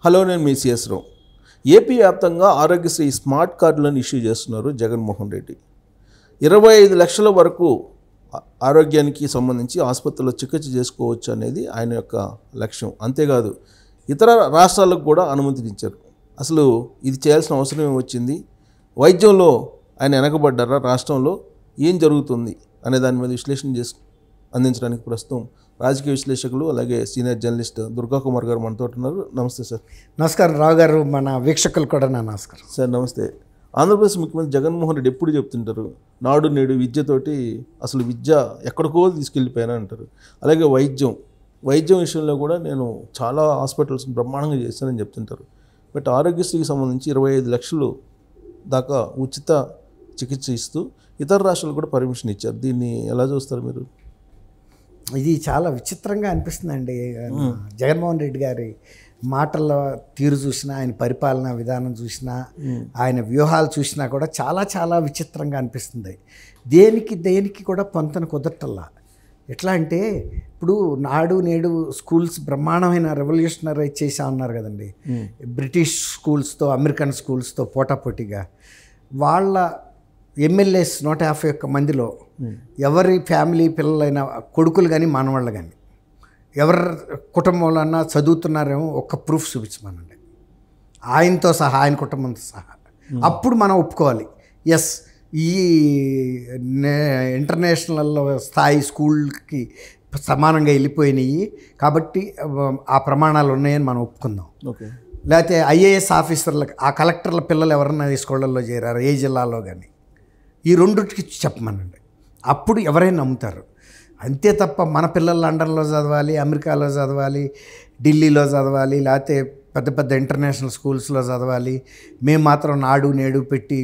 Hello, నేను మీ CS రావు. AP వ్యాప్తంగా Aarogyasri smart కార్డులను ఇష్యూ చేస్తున్నారు జగన్మోహన్ రెడ్డి. 25 లక్షల వరకు ఆరోగ్యానికి సంబంధించి ఆసుపత్రిలో చికిత్స చేసుకోవచ్చు అనేది ఆయన యొక్క లక్ష్యం. అంతేకాదు ఇతర రాష్ట్రాలకు కూడా అనుమతినిచ్చారు. అసలు ఇది చేయాల్సిన అవసరం వచ్చింది? వైద్యంలో ఆయన వెనకబడ్డారా? రాష్ట్రంలో ఏం జరుగుతుంది అనే దాని మీద విశ్లేషణ అందించడానికి ప్రస్తుతం రాజకీయ విశ్లేషకులు అలాగే సీనియర్ జర్నలిస్ట్ దుర్గా కుమార్ గారు మనతో ఉన్నారు. నమస్తే సార్. నమస్కారం రావు గారు, మన వీక్షకులు కూడా నా నమస్కారం సార్. నమస్తే. ఆంధ్రప్రదేశ్ ముఖ్యమంత్రి జగన్మోహన్ రెడ్డి ఎప్పుడు చెప్తుంటారు, నాడు నేడు విద్యతోటి అసలు విద్య ఎక్కడికో తీసుకెళ్ళిపోయాను అంటారు. అలాగే వైద్యం విషయంలో కూడా నేను చాలా హాస్పిటల్స్ బ్రహ్మాండంగా చేశానని చెప్తుంటారు. బట్ ఆరోగ్యశ్రీకి సంబంధించి 25 లక్షలు దాకా ఉచిత చికిత్స ఇస్తూ ఇతర రాష్ట్రాలు కూడా పర్మిషన్ ఇచ్చారు. దీన్ని ఎలా చూస్తారు మీరు? ఇది చాలా విచిత్రంగా అనిపిస్తుందండి. జగన్మోహన్ రెడ్డి గారి మాటల తీరు చూసినా, ఆయన పరిపాలనా విధానం చూసినా, ఆయన వ్యూహాలు చూసినా కూడా చాలా చాలా విచిత్రంగా అనిపిస్తుంది. దేనికి కూడా పొంతన కుదరటల్లా. ఎట్లా అంటే ఇప్పుడు నాడు నేడు స్కూల్స్ బ్రహ్మాండమైన రెవల్యూషనరైజ్ చేసా ఉన్నారు కదండి. బ్రిటిష్ స్కూల్స్తో అమెరికన్ స్కూల్స్తో పోటాపోటీగా వాళ్ళ ఎమ్మెల్యేస్ 151 మందిలో ఎవరి ఫ్యామిలీ పిల్లలైనా కొడుకులు కానీ మనవాళ్ళు కానీ ఎవరి కుటుంబంలో అన్నా చదువుతున్నారేమో ఒక్క ప్రూఫ్ చూపించమనండి, ఆయనతో సహా, ఆయన కుటుంబంతో సహా. అప్పుడు మనం ఒప్పుకోవాలి, ఎస్ ఈ ఇంటర్నేషనల్ స్థాయి స్కూల్కి సమానంగా వెళ్ళిపోయినాయి కాబట్టి ఆ ప్రమాణాలు ఉన్నాయని మనం ఒప్పుకుందాం. ఓకే. లేకపోతే ఐఏఎస్ ఆఫీసర్లకు, ఆ కలెక్టర్ల పిల్లలు ఎవరన్నా ఈ స్కూళ్ళల్లో చేరారు ఏ జిల్లాలో కానీ, ఈ రెండుకి చెప్పమనండి, అప్పుడు ఎవరైనా నమ్ముతారు. అంతే తప్ప మన పిల్లలు లండన్లో చదవాలి, అమెరికాలో చదవాలి, ఢిల్లీలో చదవాలి, లేకపోతే పెద్ద పెద్ద ఇంటర్నేషనల్ స్కూల్స్లో చదవాలి, మేము మాత్రం నాడు నేడు పెట్టి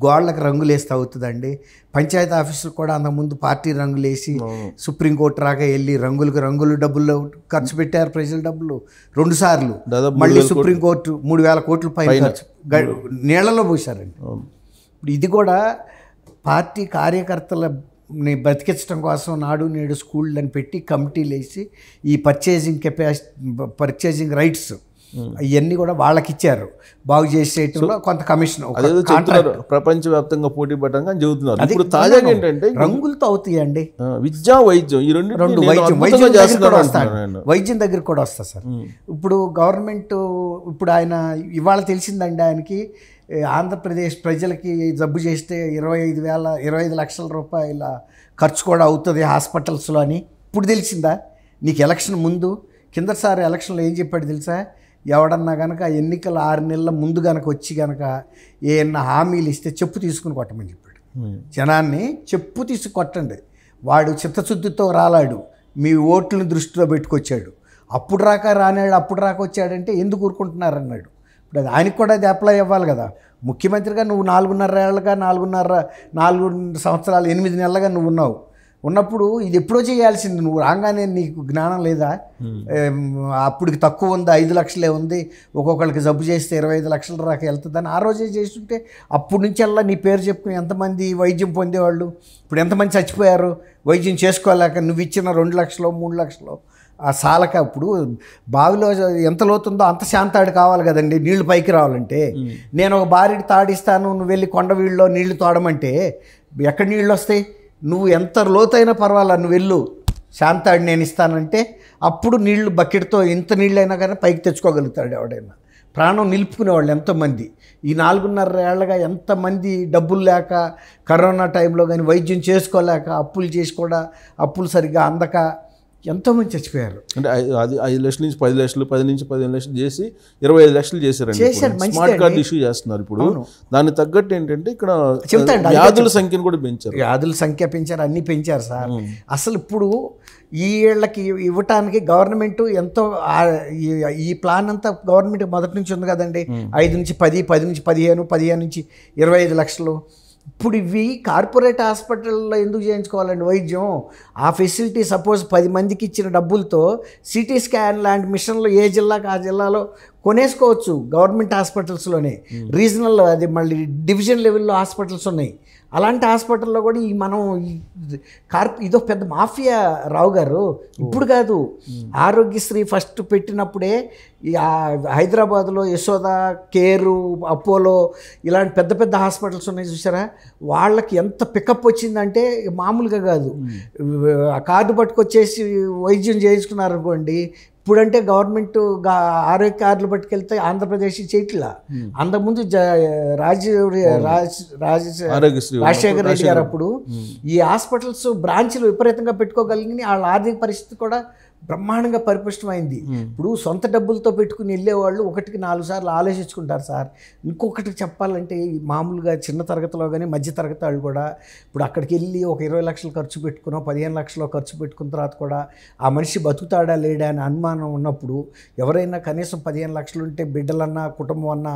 గోళ్ళకి రంగులు వేస్తే అవుతుందండి. పంచాయతీ ఆఫీసులు కూడా అంతకుముందు పార్టీ రంగులు వేసి సుప్రీంకోర్టు రాగా వెళ్ళి రంగులు డబ్బులు ఖర్చు పెట్టారు, ప్రజల డబ్బులు 2 సార్లు. మళ్ళీ సుప్రీంకోర్టు 3,000 కోట్ల పైన ఖర్చు నీళ్లలో పోశారండి. ఇప్పుడు ఇది కూడా పార్టీ కార్యకర్తలని బతికించడం కోసం నాడు నేడు స్కూళ్ళని పెట్టి కమిటీలు వేసి ఈ పర్చేసింగ్ రైట్స్ ఇవన్నీ కూడా వాళ్ళకి ఇచ్చారు. బాగు చేసేటంలో కొంత కమిషన్ ప్రపంచవ్యాప్తంగా పోటీ పడటంగా చెబుతున్నారు. ఇప్పుడు తాజాగా ఏంటంటే రంగులతో అవుతాయండి విద్య, వైద్యం, ఈ రెండు వైద్యం దగ్గర కూడా వస్తా సార్. ఇప్పుడు గవర్నమెంట్ ఇప్పుడు ఆయన ఇవాళ తెలిసిందండి ఆయనకి ఆంధ్రప్రదేశ్ ప్రజలకి జబ్బు చేస్తే 25 లక్షల రూపాయల ఖర్చు కూడా అవుతుంది హాస్పిటల్స్లో అని ఇప్పుడు తెలిసిందా? నీకు ఎలక్షన్ ముందు కిందసారి ఎలక్షన్లో ఏం చెప్పాడు తెలుసా? ఎవడన్నా కనుక ఎన్నికల 6 నెలల ముందు కనుక వచ్చి కనుక ఏమన్నా హామీలు ఇస్తే చెప్పు తీసుకుని కొట్టమని చెప్పాడు. జనాన్ని చెప్పు తీసుకు కొట్టండి. వాడు చిత్తశుద్ధితో రాలాడు, మీ ఓట్లను దృష్టిలో పెట్టుకొచ్చాడు. అప్పుడు రాక వచ్చాడంటే ఎందుకు ఊరుకుంటున్నారన్నాడు. ఇప్పుడు అది ఆయనకు కూడా అది అప్లై అవ్వాలి కదా. ముఖ్యమంత్రిగా నువ్వు 4 సంవత్సరాలు 8 నెలలుగా నువ్వు ఉన్నప్పుడు ఇది ఎప్పుడో చేయాల్సింది. నువ్వు రాగానే నీకు జ్ఞానం లేదా? అప్పటికి తక్కువ ఉంది, 5 లక్షలే ఉంది, ఒక్కొక్కరికి జబ్బు చేస్తే 25 లక్షల దాకా వెళ్తుందని ఆ రోజే చేస్తుంటే అప్పటి నుంచి అలా నీ పేరు చెప్పుకుని ఎంతమంది వైద్యం పొందేవాళ్ళు, ఇప్పుడు ఎంతమంది చచ్చిపోయారు వైద్యం చేసుకోలేక. నువ్వు ఇచ్చిన 2 లక్షలు 3 లక్షలు ఆ సాలక. ఇప్పుడు బావిలో ఎంత లోతుందో అంత శాంతాడు కావాలి కదండి నీళ్లు పైకి రావాలంటే. నేను ఒక బారిడి తాడిస్తాను, నువ్వు వెళ్ళి కొండవీళ్ళలో నీళ్లు తోడమంటే ఎక్కడ నీళ్ళు వస్తాయి? నువ్వు ఎంత లోతైనా పర్వాలా, నువ్వు వెళ్ళు, శాంతాడు నేను ఇస్తానంటే అప్పుడు నీళ్లు బకెట్తో ఎంత నీళ్ళైనా కానీ పైకి తెచ్చుకోగలుగుతాడు ఎవడైనా. ప్రాణం నిలుపుకునేవాళ్ళు ఎంతోమంది. ఈ 4.5 ఏళ్ళగా ఎంతమంది డబ్బులు లేక కరోనా టైంలో కానీ వైద్యం చేసుకోలేక అప్పులు సరిగ్గా అందక ఎంతోమంది చచ్చిపోయారు. అంటే 5 లక్షల నుంచి 10 లక్షలు, 10 నుంచి 15 లక్షలు చేసి 25 లక్షలు చేశారండి. స్మార్ట్ కార్డు ఇష్యూ చేస్తున్నారు. ఇప్పుడు దానికి తగ్గట్టు ఏంటంటే ఇక్కడ వ్యాధుల సంఖ్యను కూడా పెంచారు. వ్యాధుల సంఖ్య పెంచారు, అన్నీ పెంచారు సార్. అసలు ఇప్పుడు ఈ ఏళ్ళకి ఇవ్వటానికి గవర్నమెంట్ ఎంతో ఈ ప్లాన్ అంతా గవర్నమెంట్ మొదటి నుంచి ఉంది కదండి. 5 నుంచి 10, 10 నుంచి 15, 15 నుంచి 25 లక్షలు. ఇప్పుడు ఇవి కార్పొరేట్ హాస్పిటల్లో ఎందుకు చేయించుకోవాలండి వైద్యం? ఆ ఫెసిలిటీ సపోజ్ 10 మందికి ఇచ్చిన డబ్బులతో సిటీ స్కాన్ లాంటి మిషన్లు ఏ జిల్లాకు ఆ జిల్లాలో కొనేసుకోవచ్చు గవర్నమెంట్ హాస్పిటల్స్లోనే. రీజనల్ అది మళ్ళీ డివిజన్ లెవెల్లో హాస్పిటల్స్ ఉన్నాయి. అలాంటి హాస్పిటల్లో కూడా ఈ మనం ఇదో పెద్ద మాఫియా రావు గారు. ఇప్పుడు కాదు, ఆరోగ్యశ్రీ ఫస్ట్ పెట్టినప్పుడే ఈ హైదరాబాద్లో యశోద, కేరు, అపోలో ఇలాంటి పెద్ద పెద్ద హాస్పిటల్స్ ఉన్నాయి చూసారా, వాళ్ళకి ఎంత పికప్ వచ్చిందంటే మామూలుగా కాదు. ఆ కార్డు పట్టుకొచ్చేసి వైద్యం చేయించుకున్నారు అనుకోండి. ఇప్పుడంటే గవర్నమెంట్ ఆరోగ్య కార్డులు పట్టుకెళ్తే ఆంధ్రప్రదేశ్ చేయట్లా. అంతకుముందు రాజశేఖర రెడ్డి గారు అప్పుడు ఈ హాస్పిటల్స్ బ్రాంచ్లు విపరీతంగా పెట్టుకోగలిగి వాళ్ళ ఆర్థిక పరిస్థితి కూడా బ్రహ్మాండంగా పరిపుష్టమైంది. ఇప్పుడు సొంత డబ్బులతో పెట్టుకుని వెళ్ళేవాళ్ళు ఒకటికి 4 సార్లు ఆలోచించుకుంటారు సార్. ఇంకొకటి చెప్పాలంటే మామూలుగా చిన్న తరగతిలో కానీ మధ్య తరగతి వాళ్ళు కూడా ఇప్పుడు అక్కడికి వెళ్ళి ఒక 20 లక్షలు ఖర్చు పెట్టుకున్నా 15 లక్షలు ఖర్చు పెట్టుకున్న తర్వాత కూడా ఆ మనిషి బతుకుతాడా లేడా అని అనుమానం ఉన్నప్పుడు ఎవరైనా కనీసం 15 లక్షలు ఉంటే బిడ్డలన్నా కుటుంబం అన్నా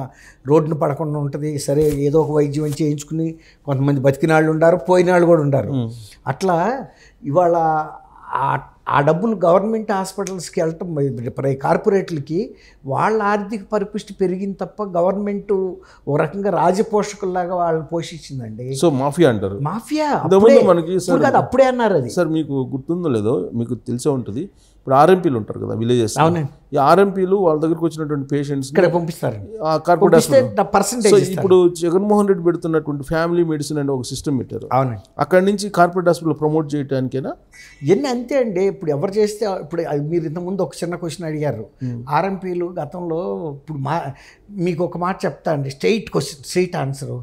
రోడ్డును పడకుండా ఉంటుంది. సరే ఏదో ఒక వైద్యం చేయించుకుని కొంతమంది బతికిన వాళ్ళు ఉండారు, పోయిన వాళ్ళు కూడా ఉండారు. అట్లా ఇవాళ ఆ డబ్బులు గవర్నమెంట్ హాస్పిటల్స్కి వెళ్ళటం కార్పొరేట్లకి వాళ్ళ ఆర్థిక పరిపుష్టి పెరిగింది తప్ప గవర్నమెంట్ ఒక రకంగా రాజపోషకుల్లాగా వాళ్ళని పోషించిందండి. సో మాఫియా అంటారు. మాఫియా మనకి అప్పుడే అన్నారు. అది సార్ మీకు గుర్తుందో లేదో మీకు తెలిసే ఉంటుంది. ఇప్పుడు ఆర్ఎంపీలు ఉంటారు కదా విలేజెస్, ఈ ఆర్ఎంపీలు వాళ్ళ దగ్గరకు వచ్చినటువంటి పేషెంట్స్ ఇక్కడ పంపిస్తారు. ఇప్పుడు జగన్మోహన్ రెడ్డి పెడుతున్నటువంటి ఫ్యామిలీ మెడిసిన్ అనే ఒక సిస్టమ్ పెట్టారు. అక్కడి నుంచి కార్పొరేట్ హాస్పిటల్ ప్రమోట్ చేయడానికేనా ఇవన్నీ అంతే అండి. ఇప్పుడు ఎవరు చేస్తే ఇప్పుడు మీరు ఇంతకుముందు ఒక చిన్న క్వశ్చన్ అడిగారు. ఆర్ఎంపీలు గతంలో ఇప్పుడు మీకు ఒక మాట చెప్తా అండి, స్ట్రైట్ ఆన్సర్.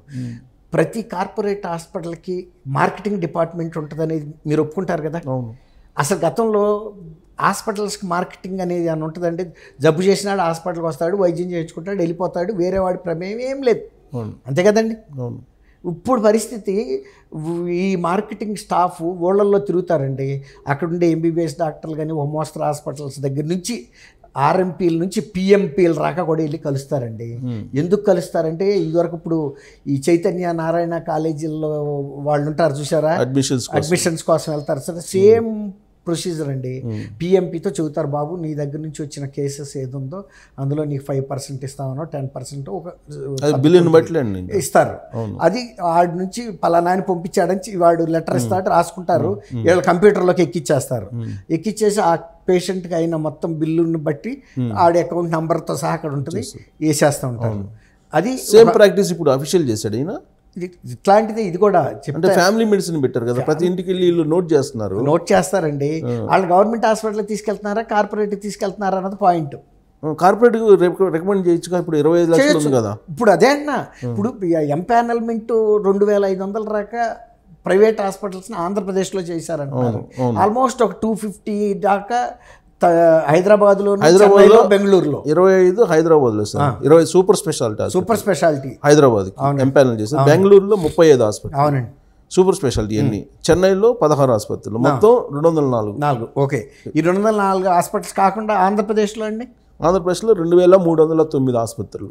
ప్రతి కార్పొరేట్ హాస్పిటల్కి మార్కెటింగ్ డిపార్ట్మెంట్ ఉంటుంది అనేది మీరు ఒప్పుకుంటారు కదా. అసలు గతంలో హాస్పిటల్స్కి మార్కెటింగ్ అనేది అని ఉంటుందంటే జబ్బు చేసినాడు హాస్పిటల్కి వస్తాడు, వైద్యం చేయించుకుంటాడు, వెళ్ళిపోతాడు, వేరే వాడి ప్రమేయం ఏం లేదు, అంతే కదండి. ఇప్పుడు పరిస్థితి ఈ మార్కెటింగ్ స్టాఫ్ ఊళ్ళల్లో తిరుగుతారండి. అక్కడ ఉండే ఎంబీబీఎస్ డాక్టర్లు కానీ మోస్తరు హాస్పిటల్స్ దగ్గర నుంచి ఆర్ఎంపీల నుంచి పిఎంపీల రాక కూడా వెళ్ళి కలుస్తారండి. ఎందుకు కలుస్తారంటే ఇదివరకు ఇప్పుడు ఈ చైతన్య నారాయణ కాలేజీల్లో వాళ్ళు ఉంటారు చూసారా, అడ్మిషన్స్ కోసం వెళ్తారు సార్. సేమ్ ప్రొసీజర్ అండి. పిఎంపీతో చెబుతారు, బాబు నీ దగ్గర నుంచి వచ్చిన కేసెస్ ఏది ఉందో అందులో నీకు 5% ఇస్తామనో 10% ఒక ఇస్తారు. అది వాడి నుంచి పలానాని పంపించాడని వాడు లెటర్ ఇస్తాడు, రాసుకుంటారు, వీళ్ళు కంప్యూటర్లోకి ఎక్కిచ్చేస్తారు. ఎక్కిచ్చేసి ఆ పేషెంట్కి అయిన మొత్తం బిల్లుని బట్టి ఆడి అకౌంట్ నెంబర్తో సహా అక్కడ ఉంటుంది, వేసేస్తూ ఉంటారు. అది సేమ్ ప్రాక్టీస్ ఇప్పుడు అఫీషియల్ చేశాడు ఈయన. ఇట్లాంటిది ఇది కూడా అంటే ఫ్యామిలీ మెడిసిన్ పెట్టారు కదా, ప్రతి ఇంటికి వెళ్ళి నోట్ చేస్తారండి. వాళ్ళు గవర్నమెంట్ హాస్పిటల్ తీసుకెళ్తున్నారా కార్పొరేట్ తీసుకెళ్తున్నారా అన్నది పాయింట్. కార్పొరేట్ రికమెండ్ చేయొచ్చు. ఇప్పుడు 25 లక్షలు ఉంది కదా. ఇప్పుడు అదే అన్న, ఇప్పుడు ఎంపానల్మెంట్ 2500 దాకా ప్రైవేట్ హాస్పిటల్స్ని ఆంధ్రప్రదేశ్లో చేశారంటున్నారు. ఆల్మోస్ట్ ఒక 250 దాకా హైదరాబాద్లో, బెంగళూరులో 25 హైదరాబాద్లో sir, 20 super speciality Hyderabad empanel చేశారు. బెంగళూరులో 35 హాస్పిటల్. అవునండి, సూపర్ స్పెషాలిటీ అన్ని. చెన్నైలో 16 ఆసుపత్రులు, మొత్తం 204. ఓకే, ఈ 204 హాస్పిటల్స్ కాకుండా ఆంధ్రప్రదేశ్లో అండి, ఆంధ్రప్రదేశ్లో 2309 ఆసుపత్రులు.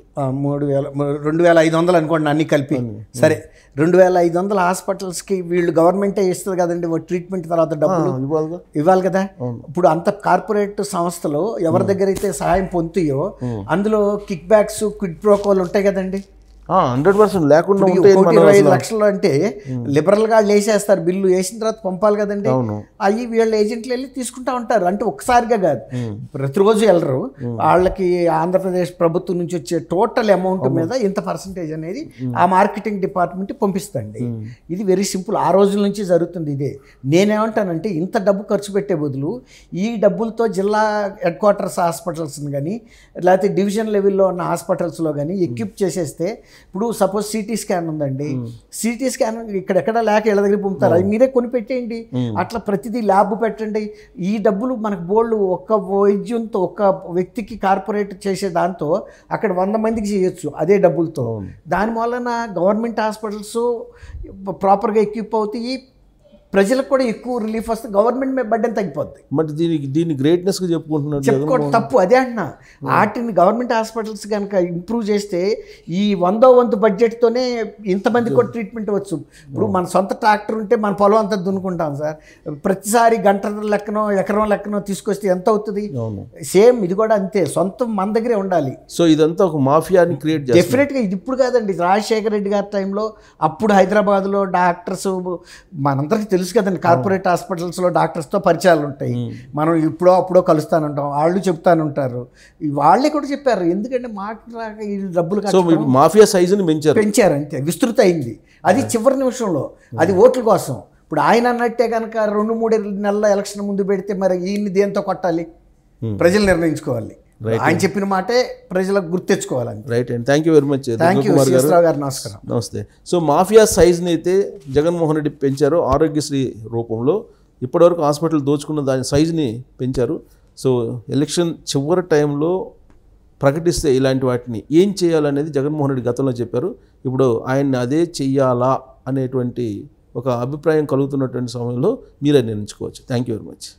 2500 అనుకోండి అన్ని కలిపి. సరే, 2500 హాస్పిటల్స్కి వీళ్ళు గవర్నమెంటే ఇస్తుంది కదండి ట్రీట్మెంట్ తర్వాత డబ్బులు ఇవ్వాలి కదా. ఇప్పుడు అంత కార్పొరేట్ సంస్థలు ఎవరి దగ్గర అయితే సహాయం పొందుతాయో అందులో కిక్ బ్యాక్స్, క్విడ్ ప్రోకోలు ఉంటాయి కదండి. 100% లేకుండా 25 లక్షలు అంటే లిబరల్గా వేసేస్తారు, బిల్లు వేసిన తర్వాత పంపాలి కదండి. అవి వీళ్ళ ఏజెంట్లు వెళ్ళి తీసుకుంటా ఉంటారు. అంటే ఒక్కసారిగా కాదు, ప్రతిరోజు వెళ్ళరు. వాళ్ళకి ఆంధ్రప్రదేశ్ ప్రభుత్వం నుంచి వచ్చే టోటల్ అమౌంట్ మీద ఇంత పర్సంటేజ్ అనేది ఆ మార్కెటింగ్ డిపార్ట్మెంట్ పంపిస్తుంది. ఇది వెరీ సింపుల్, ఆ రోజుల నుంచి జరుగుతుంది ఇదే. నేనేమంటానంటే ఇంత డబ్బు ఖర్చు పెట్టే బదులు ఈ డబ్బులతో జిల్లా హెడ్ క్వార్టర్స్ హాస్పిటల్స్ని కానీ లేకపోతే డివిజన్ లెవెల్లో ఉన్న హాస్పిటల్స్లో కానీ ఎక్విప్ చేసేస్తే, ఇప్పుడు సపోజ్ సిటీ స్కాన్ ఉందండి, సిటీ స్కాన్ ఇక్కడెక్కడ లేక ఇళ్ళ దగ్గర పంపుతారు, అది మీరే కొని పెట్టేయండి. అట్లా ప్రతిదీ ల్యాబ్ పెట్టండి. ఈ డబ్బులు మనకు బోల్డ్ ఒక్క వైద్యంతో ఒక్క వ్యక్తికి కార్పొరేట్ చేసే దాంతో అక్కడ 100 మందికి చేయొచ్చు అదే డబ్బులతో. దాని వలన గవర్నమెంట్ హాస్పిటల్స్ ప్రాపర్గా ఎక్విప్ అవుతాయి, ప్రజలకు కూడా ఎక్కువ రిలీఫ్ వస్తే గవర్నమెంట్ మీద బడ్డెన్ తగ్గిపోద్ది. మరి దీన్ని గ్రేట్నెస్గా చెప్పుకుంటున్నారు చెప్పుకోవడం తప్పు, అదే అంటున్నా. వాటిని గవర్నమెంట్ హాస్పిటల్స్ కనుక ఇంప్రూవ్ చేస్తే ఈ 100వ వంతు బడ్జెట్తోనే ఇంతమంది కూడా ట్రీట్మెంట్ వచ్చు. ఇప్పుడు మన సొంత ట్రాక్టర్ ఉంటే మన పొలం అంతా దున్నుకుంటాం సార్. ప్రతిసారి గంట లెక్కనో ఎకరం లెక్కనో తీసుకొస్తే ఎంత అవుతుంది? సేమ్ ఇది కూడా అంతే, సొంతం మన దగ్గరే ఉండాలి. సో ఇదంతా ఒక మాఫియాని క్రియేట్ చేస్తారు డెఫినెట్గా. ఇది ఇప్పుడు కాదండి, రాజశేఖర రెడ్డి గారి టైంలో అప్పుడు హైదరాబాద్లో డాక్టర్స్ మనందరికీ తెలుసు కదండి, కార్పొరేట్ హాస్పిటల్స్లో డాక్టర్స్తో పరిచయాలు ఉంటాయి. మనం ఇప్పుడో అప్పుడో కలుస్తానుంటాం, వాళ్ళు చెప్తానుంటారు. వాళ్ళే కూడా చెప్పారు, ఎందుకంటే మాకు ఈ డబ్బులు మాఫియా సైజుని పెంచారు అంతే, విస్తృత అయింది. అది చివరి నిమిషంలో, అది ఓట్ల కోసం. ఇప్పుడు ఆయన అన్నట్టే కనుక 2-3 నెలల ఎలక్షన్ ముందు పెడితే మరి ఈయన్ని దేంతో కొట్టాలి? ప్రజలు నిర్ణయించుకోవాలి. ఆయన చెప్పిన మాటే ప్రజలకు గుర్తెచ్చుకోవాలి. రైట్ అండి, థ్యాంక్ యూ వెరీ మచ్. గారు నమస్కారం. నమస్తే. సో మాఫియా సైజ్ని అయితే జగన్మోహన్ రెడ్డి పెంచారు ఆరోగ్యశ్రీ రూపంలో. ఇప్పటివరకు హాస్పిటల్ దోచుకున్న దాని సైజుని పెంచారు. సో ఎలక్షన్ చివరి టైంలో ప్రకటిస్తే ఇలాంటి వాటిని ఏం చేయాలనేది జగన్మోహన్ రెడ్డి గతంలో చెప్పారు. ఇప్పుడు ఆయన్ని అదే చెయ్యాలా అనేటువంటి ఒక అభిప్రాయం కలుగుతున్నటువంటి సమయంలో మీరే నిర్ణయించుకోవచ్చు. Thank you very much.